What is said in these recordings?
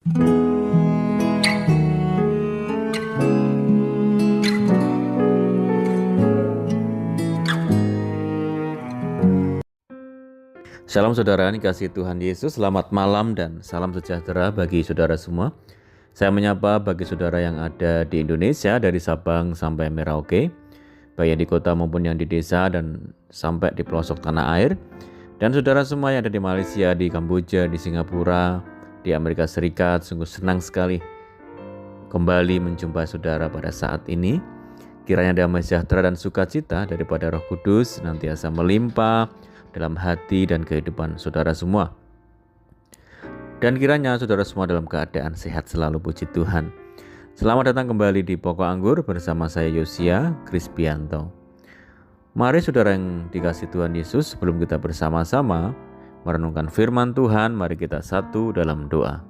Shalom saudara, dikasihi Tuhan Yesus, selamat malam dan salam sejahtera bagi saudara semua. Saya menyapa bagi saudara yang ada di Indonesia dari Sabang sampai Merauke, baik yang di kota maupun yang di desa dan sampai di pelosok tanah air. Dan saudara semua yang ada di Malaysia, di Kamboja, di Singapura, di Amerika Serikat, sungguh senang sekali kembali menjumpai saudara pada saat ini. Kiranya damai sejahtera dan sukacita daripada Roh Kudus senantiasa melimpah dalam hati dan kehidupan saudara semua. Dan kiranya saudara semua dalam keadaan sehat selalu, puji Tuhan. Selamat datang kembali di Pokok Anggur bersama saya Yosia Krispianto. Mari saudara yang dikasihi Tuhan Yesus, sebelum kita bersama-sama merenungkan firman Tuhan, mari kita satu dalam doa.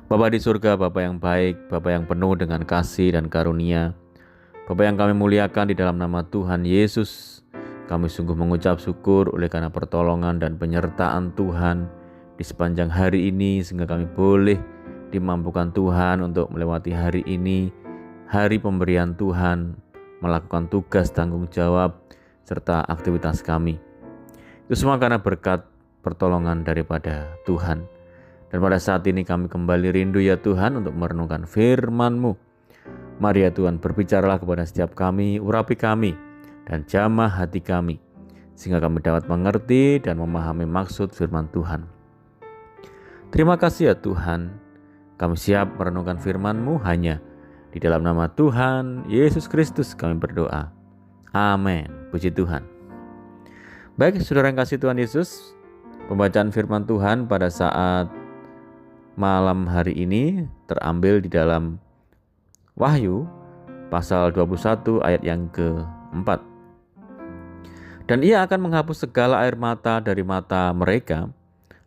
Bapa di surga, Bapa yang baik, Bapa yang penuh dengan kasih dan karunia, Bapa yang kami muliakan di dalam nama Tuhan Yesus, kami sungguh mengucap syukur oleh karena pertolongan dan penyertaan Tuhan di sepanjang hari ini, sehingga kami boleh dimampukan Tuhan untuk melewati hari ini, hari pemberian Tuhan, melakukan tugas tanggung jawab serta aktivitas kami. Itu semua karena berkat pertolongan daripada Tuhan. Dan pada saat ini kami kembali rindu ya Tuhan untuk merenungkan firman-Mu. Mari ya Tuhan, berbicaralah kepada setiap kami, urapi kami, dan jamah hati kami, sehingga kami dapat mengerti dan memahami maksud firman Tuhan. Terima kasih ya Tuhan, kami siap merenungkan firman-Mu hanya di dalam nama Tuhan Yesus Kristus kami berdoa. Amin. Puji Tuhan. Baik saudara yang kasih Tuhan Yesus, pembacaan firman Tuhan pada saat malam hari ini terambil di dalam Wahyu pasal 21 ayat yang ke-4. Dan ia akan menghapus segala air mata dari mata mereka,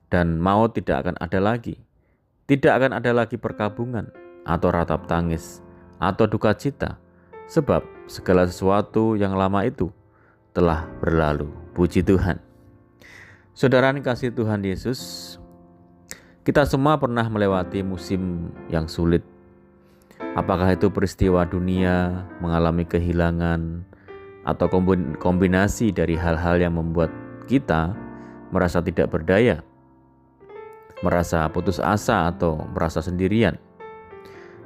dan maut tidak akan ada lagi. Tidak akan ada lagi perkabungan, atau ratap tangis, atau duka cita, sebab segala sesuatu yang lama itu telah berlalu. Puji Tuhan. Saudara yang kasih Tuhan Yesus, kita semua pernah melewati musim yang sulit. Apakah itu peristiwa dunia, mengalami kehilangan, atau kombinasi dari hal-hal yang membuat kita merasa tidak berdaya, merasa putus asa atau merasa sendirian.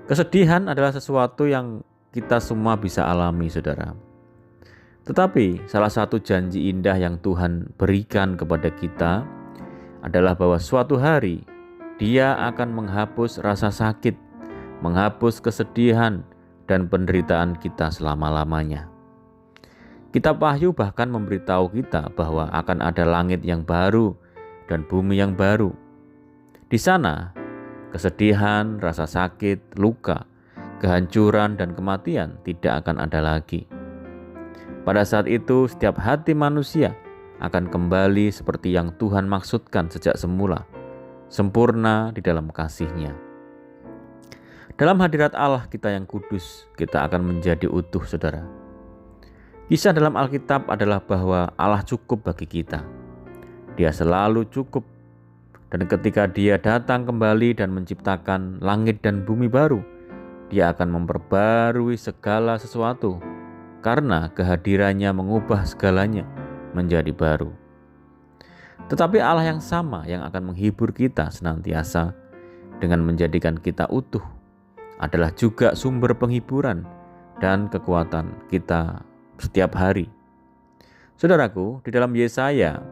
Kesedihan adalah sesuatu yang kita semua bisa alami, saudara. Tetapi salah satu janji indah yang Tuhan berikan kepada kita adalah bahwa suatu hari Dia akan menghapus rasa sakit, menghapus kesedihan dan penderitaan kita selama-lamanya. Kitab Wahyu bahkan memberitahu kita bahwa akan ada langit yang baru dan bumi yang baru. Di sana, kesedihan, rasa sakit, luka, kehancuran, dan kematian tidak akan ada lagi. Pada saat itu, setiap hati manusia akan kembali seperti yang Tuhan maksudkan sejak semula, sempurna di dalam kasih-Nya. Dalam hadirat Allah kita yang kudus, kita akan menjadi utuh, saudara. Kisah dalam Alkitab adalah bahwa Allah cukup bagi kita. Dia selalu cukup. Dan ketika Dia datang kembali dan menciptakan langit dan bumi baru, Dia akan memperbarui segala sesuatu, karena kehadirannya mengubah segalanya menjadi baru. Tetapi Allah yang sama yang akan menghibur kita senantiasa dengan menjadikan kita utuh adalah juga sumber penghiburan dan kekuatan kita setiap hari. Saudaraku, di dalam Yesaya,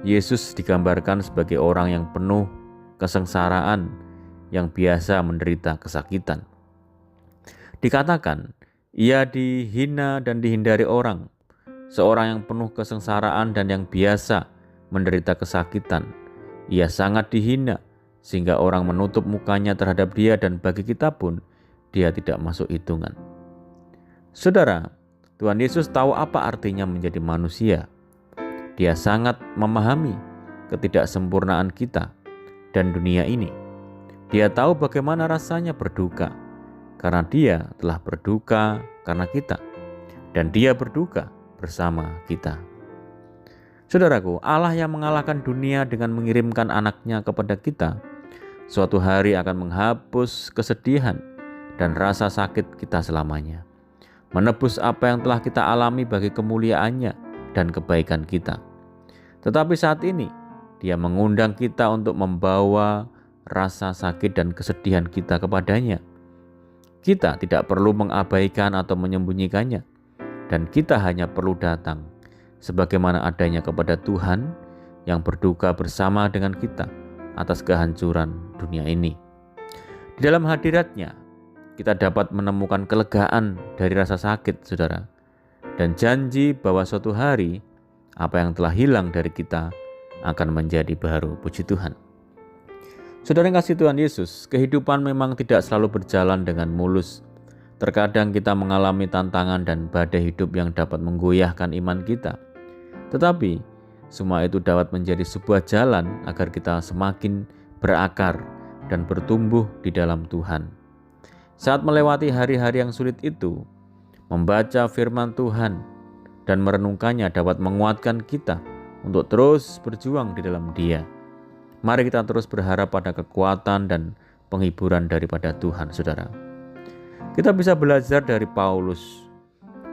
Yesus digambarkan sebagai orang yang penuh kesengsaraan, yang biasa menderita kesakitan. Dikatakan, ia dihina dan dihindari orang, seorang yang penuh kesengsaraan dan yang biasa menderita kesakitan. Ia sangat dihina, sehingga orang menutup mukanya terhadap dia, dan bagi kita pun, dia tidak masuk hitungan. Saudara, Tuhan Yesus tahu apa artinya menjadi manusia. Dia sangat memahami ketidaksempurnaan kita dan dunia ini. Dia tahu bagaimana rasanya berduka, karena Dia telah berduka karena kita, dan Dia berduka bersama kita. Saudaraku, Allah yang mengalahkan dunia dengan mengirimkan anaknya kepada kita suatu hari akan menghapus kesedihan dan rasa sakit kita selamanya, menebus apa yang telah kita alami bagi kemuliaannya dan kebaikan kita. Tetapi saat ini, Dia mengundang kita untuk membawa rasa sakit dan kesedihan kita kepadanya. Kita tidak perlu mengabaikan atau menyembunyikannya, dan kita hanya perlu datang sebagaimana adanya kepada Tuhan yang berduka bersama dengan kita atas kehancuran dunia ini. Di dalam hadirat-Nya, kita dapat menemukan kelegaan dari rasa sakit, saudara, dan janji bahwa suatu hari apa yang telah hilang dari kita akan menjadi baru. Puji Tuhan. Saudara yang kasih Tuhan Yesus, kehidupan memang tidak selalu berjalan dengan mulus. Terkadang kita mengalami tantangan dan badai hidup yang dapat menggoyahkan iman kita. Tetapi semua itu dapat menjadi sebuah jalan agar kita semakin berakar dan bertumbuh di dalam Tuhan. Saat melewati hari-hari yang sulit itu, membaca firman Tuhan dan merenungkannya dapat menguatkan kita untuk terus berjuang di dalam Dia. Mari kita terus berharap pada kekuatan dan penghiburan daripada Tuhan, saudara. Kita bisa belajar dari Paulus.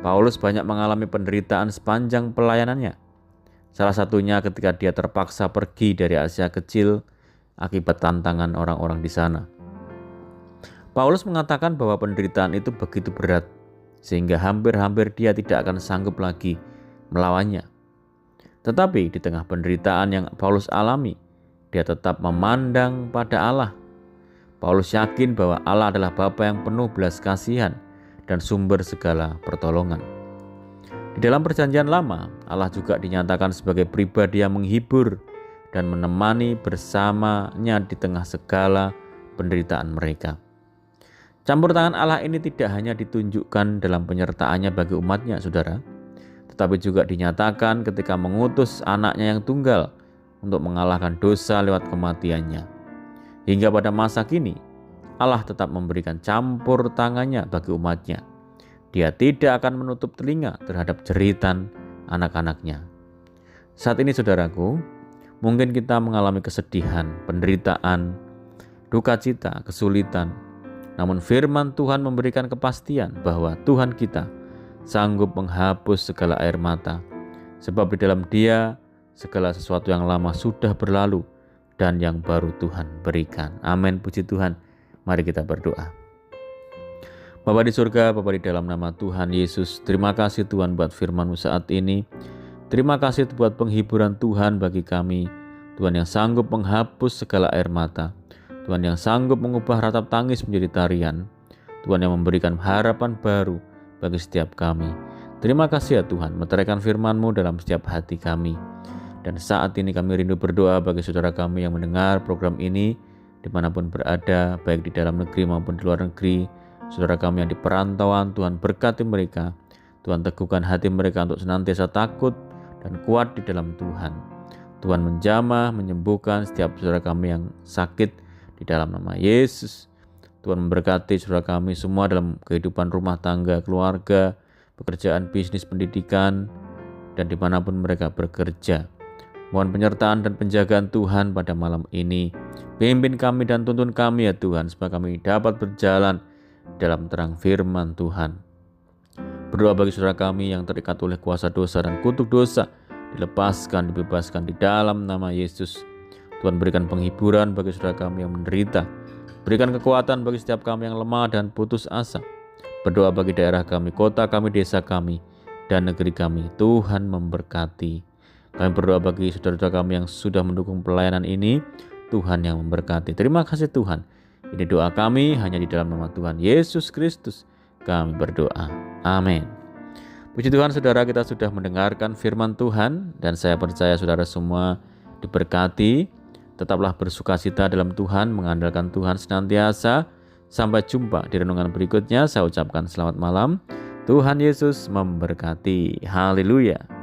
Paulus banyak mengalami penderitaan sepanjang pelayanannya. Salah satunya ketika dia terpaksa pergi dari Asia Kecil akibat tantangan orang-orang di sana. Paulus mengatakan bahwa penderitaan itu begitu berat, sehingga hampir-hampir dia tidak akan sanggup lagi melawannya. Tetapi di tengah penderitaan yang Paulus alami, dia tetap memandang pada Allah. Paulus yakin bahwa Allah adalah Bapa yang penuh belas kasihan dan sumber segala pertolongan. Di dalam Perjanjian Lama, Allah juga dinyatakan sebagai pribadi yang menghibur dan menemani bersamanya di tengah segala penderitaan mereka. Campur tangan Allah ini tidak hanya ditunjukkan dalam penyertaannya bagi umatnya, saudara, tetapi juga dinyatakan ketika mengutus anaknya yang tunggal untuk mengalahkan dosa lewat kematiannya. Hingga pada masa kini, Allah tetap memberikan campur tangannya bagi umatnya. Dia tidak akan menutup telinga terhadap jeritan anak-anaknya. Saat ini saudaraku, mungkin kita mengalami kesedihan, penderitaan, duka cita, kesulitan. Namun firman Tuhan memberikan kepastian bahwa Tuhan kita sanggup menghapus segala air mata. Sebab di dalam Dia segala sesuatu yang lama sudah berlalu dan yang baru Tuhan berikan. Amin, puji Tuhan. Mari kita berdoa. Bapa di surga, Bapa di dalam nama Tuhan Yesus, terima kasih Tuhan buat firman-Mu saat ini. Terima kasih buat penghiburan Tuhan bagi kami. Tuhan yang sanggup menghapus segala air mata. Tuhan yang sanggup mengubah ratap tangis menjadi tarian. Tuhan yang memberikan harapan baru bagi setiap kami. Terima kasih ya Tuhan, meteraikan firman-Mu dalam setiap hati kami. Dan saat ini kami rindu berdoa bagi saudara kami yang mendengar program ini dimanapun berada, baik di dalam negeri maupun di luar negeri. Saudara kami yang di perantauan, Tuhan berkati mereka. Tuhan teguhkan hati mereka untuk senantiasa takut dan kuat di dalam Tuhan. Tuhan menjamah, menyembuhkan setiap saudara kami yang sakit di dalam nama Yesus. Tuhan memberkati saudara kami semua dalam kehidupan rumah tangga, keluarga, pekerjaan, bisnis, pendidikan, dan dimanapun mereka bekerja. Mohon penyertaan dan penjagaan Tuhan pada malam ini. Pimpin kami dan tuntun kami ya Tuhan, supaya kami dapat berjalan dalam terang firman Tuhan. Berdoa bagi saudara kami yang terikat oleh kuasa dosa dan kutuk dosa, dilepaskan, dibebaskan di dalam nama Yesus. Tuhan berikan penghiburan bagi saudara kami yang menderita. Berikan kekuatan bagi setiap kami yang lemah dan putus asa. Berdoa bagi daerah kami, kota kami, desa kami, dan negeri kami. Tuhan memberkati. Kami berdoa bagi saudara-saudara kami yang sudah mendukung pelayanan ini. Tuhan yang memberkati. Terima kasih Tuhan. Ini doa kami hanya di dalam nama Tuhan Yesus Kristus. Kami berdoa. Amin. Puji Tuhan, saudara, kita sudah mendengarkan firman Tuhan. Dan saya percaya saudara semua diberkati. Tetaplah bersukacita dalam Tuhan, mengandalkan Tuhan senantiasa. Sampai jumpa di renungan berikutnya. Saya ucapkan selamat malam. Tuhan Yesus memberkati. Haleluya.